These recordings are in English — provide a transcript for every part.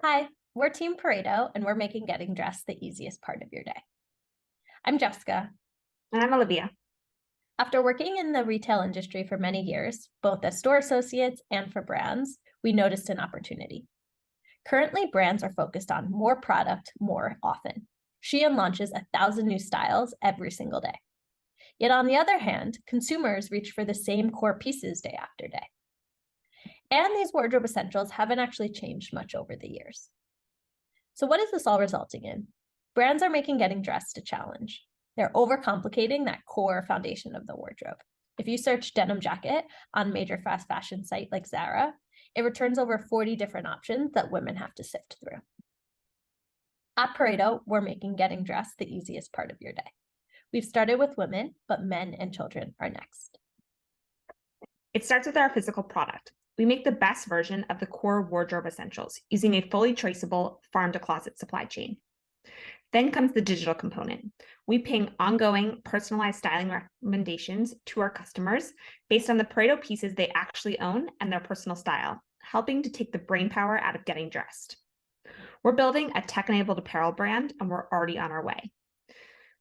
Hi, we're Team Pareto, and we're making getting dressed the easiest part of your day. I'm Jessica. And I'm Olivia. After working in the retail industry for many years, both as store associates and for brands, we noticed an opportunity. Currently, brands are focused on more product more often. Shein launches 1,000 new styles every single day. Yet on the other hand, consumers reach for the same core pieces day after day. And these wardrobe essentials haven't actually changed much over the years. So what is this all resulting in? Brands are making getting dressed a challenge. They're overcomplicating that core foundation of the wardrobe. If you search denim jacket on a major fast fashion site like Zara, it returns over 40 different options that women have to sift through. At Pareto, we're making getting dressed the easiest part of your day. We've started with women, but men and children are next. It starts with our physical product. We make the best version of the core wardrobe essentials using a fully traceable farm-to-closet supply chain. Then comes the digital component. We ping ongoing personalized styling recommendations to our customers based on the Pareto pieces they actually own and their personal style, helping to take the brain power out of getting dressed. We're building a tech-enabled apparel brand, and we're already on our way.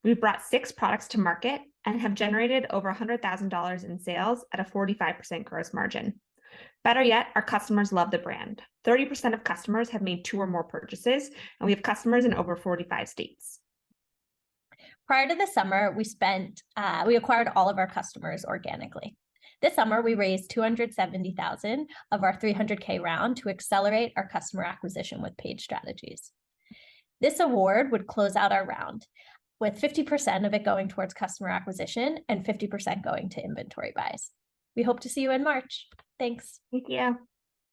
We've brought 6 products to market and have generated over $100,000 in sales at a 45% gross margin. Better yet, our customers love the brand. 30% of customers have made 2 or more purchases, and we have customers in over 45 states. Prior to the summer, we acquired all of our customers organically. This summer, we raised $270,000 of our $300K round to accelerate our customer acquisition with paid strategies. This award would close out our round, with 50% of it going towards customer acquisition and 50% going to inventory buys. We hope to see you in March. Thanks. Thank you.